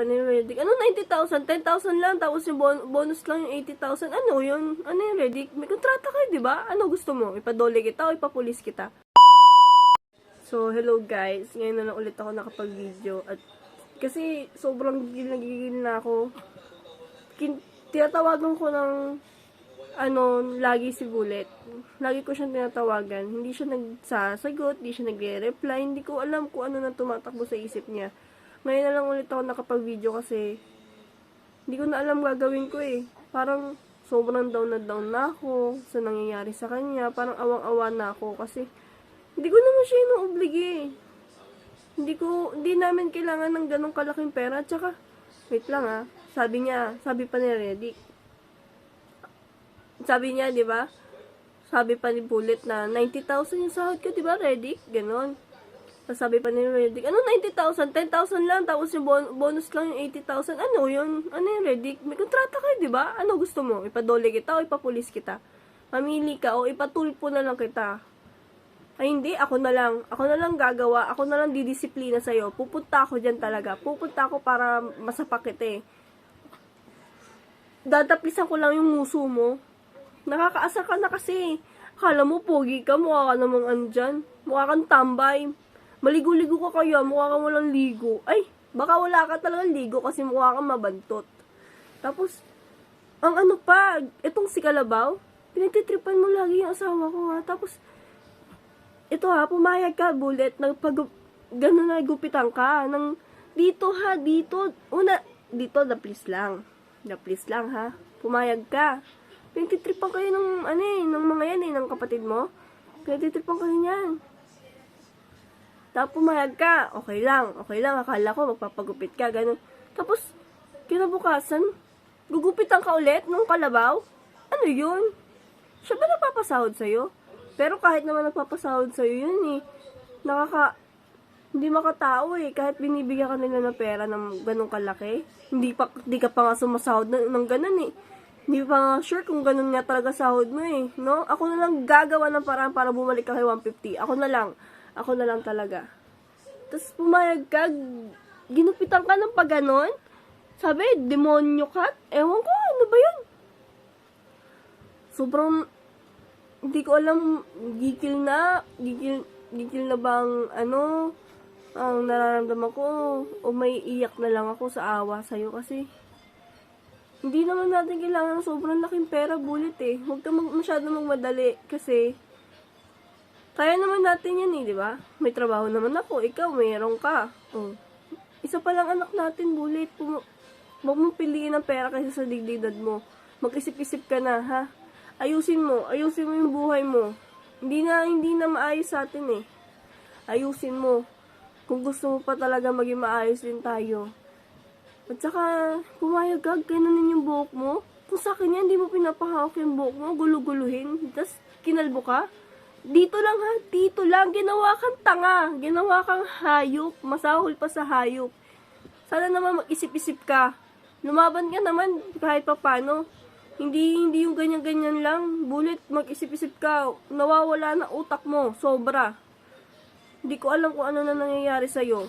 Reddick. Ano 90,000? 10,000 lang, tapos yung bonus lang yung 80,000. Ano yun? Ano yung Reddick? May kontrata kayo, di ba? Ano gusto mo? Ipadole kita o ipapulis kita? So, hello guys. Ngayon na lang ulit ako nakapag-video. At kasi sobrang gigil na ako. Tinatawagan ko ng lagi si Bullet. Lagi ko siyang tinatawagan. Hindi siya nagsasagot, hindi siya nagre-reply. Hindi ko alam kung ano na tumatakbo sa isip niya. Ngayon na lang ulit ako nakapag-video kasi hindi ko na alam gagawin ko eh. Parang sobrang down na ako sa nangyayari sa kanya. Parang awang-awa na ako kasi hindi ko naman siya inuoblige eh. Hindi namin kailangan ng ganong kalaking pera. Tsaka, wait lang sabi pa ni Reddick. Sabi niya, di ba? Sabi pa ni Bullet na 90,000 yung sahod ko, di ba, Reddick? Ganon. Sabi pa ni Reddick, ano 90,000? 10,000 lang, tapos yung bonus lang yung 80,000. Ano yun? Ano yung Reddick? May kontrata kayo, di ba? Ano gusto mo? Ipadole kita o ipapulis kita? Mamili ka o ipatulpo na lang kita? Ay hindi, ako na lang gagawa, ako na lang didisiplina sa'yo. Pupunta ako dyan talaga. Pupunta ako para masapak kita eh. Dadaplisan ko lang yung muso mo. Nakakaasar ka na kasi. Akala mo, pogi ka, mukha ka namang andyan. Mukha kang tambay. Maligo-ligo ka kaya, mukha kang walang ligo. Ay, baka wala ka talagang ligo kasi mukha kang mabantot. Tapos, ang ano pa, itong si Kalabaw, pinagtitripan mo lagi yung asawa ko ha. Tapos, ito pumayag ka, Bullet, gano'n na gupitan ka. Dito dito, the please lang. The please lang ha. Pumayag ka. Pinagtitripan kayo ng mga yan ng kapatid mo. Pinagtitripan kayo niyan. Tapos pumayag ka, okay lang, akala ko magpapagupit ka, ganun. Tapos, kinabukasan, gugupitan ka ulit nung Kalabaw? Ano yun? Siya ba nagpapasahod sa'yo? Pero kahit naman nagpapasahod sa'yo yun eh, hindi makatao eh, kahit binibigyan ka nila ng pera ng ganun kalaki, hindi ka pa nga sumasahod ng ganun eh. Hindi pa nga sure kung ganun nga talaga sahod mo eh, no? Ako na lang gagawa ng paraan para bumalik ka kay 150. Ako na lang talaga. Tapos pumayag ka, ginupitan ka ng pagganon. Sabi, demonyo ka. Ewan ko, ano ba yun? Sobrang, hindi ko alam, gigil na bang, ang nararamdaman ko, o may iyak na lang ako sa awa sa'yo kasi, hindi naman natin kailangan ng sobrang laking pera, Bullet eh. Huwag ka masyado magmadali kasi, kaya naman natin yan eh, di ba? May trabaho naman ako, ikaw, mayroon ka. Oh. Isa pa lang anak natin, Bullet. Huwag mong piliin ang pera kaysa sa digdidad mo. Mag-isip-isip ka na, ha? Ayusin mo yung buhay mo. Hindi na maayos sa atin eh. Ayusin mo. Kung gusto mo pa talaga maging maayos din tayo. At saka, pumayag ka, ganonin yung buhok mo. Kung sa akin yan, hindi mo pinapahawak yung buhok mo, guluguluhin. Tapos, kinalbo ka. Dito lang, ginawa kang tanga, ginawa kang hayop, masahol pa sa hayop. Sana naman mag-isip-isip ka. Lumaban ka naman kahit pa paano. Hindi yung ganyan-ganyan lang. Bullet, mag-isip-isip ka. Nawawala na utak mo, sobra. Hindi ko alam kung ano na nangyayari sa'yo.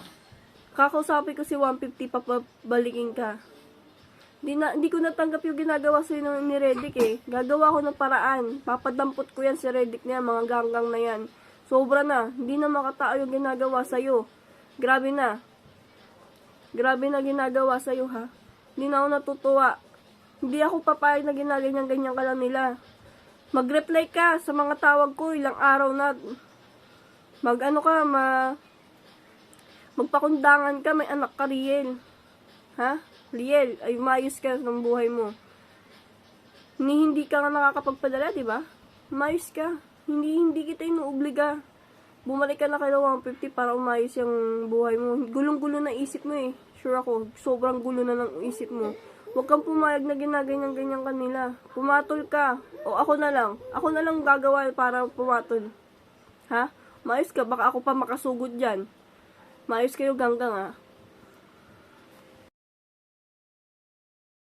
Kakausapin ko si 150, papabalikin ka. Hindi ko natanggap yung ginagawa sa'yo ni Reddick eh. Gagawa ko ng paraan. Papadampot ko yan si Reddick niya, mga ganggang na yan. Sobra na. Hindi na makatao yung ginagawa sa'yo. Grabe na. Grabe na ginagawa sa'yo ha. Hindi na ako natutuwa. Hindi ako papayag na ginaganyan-ganyan ka lang nila. Mag-reply ka sa mga tawag ko, ilang araw na. Magpakundangan ka, may anak ka, Riel. Ha? Riel, ay umayos ka ng buhay mo. Hindi ka nga nakakapagpadala, di ba? Umayos ka. Hindi kita inuobliga. Bumalik ka na kay 150 para umayos yung buhay mo. Gulong-gulo na isip mo eh. Sure ako, sobrang gulo na ng isip mo. Huwag kang pumayag na ginaganyan-ganyan kanila. Pumatol ka. O ako na lang gagawa para pumatol. Ha? Maayos ka, baka ako pa makasugod dyan. Maayos kayo ganggang ha.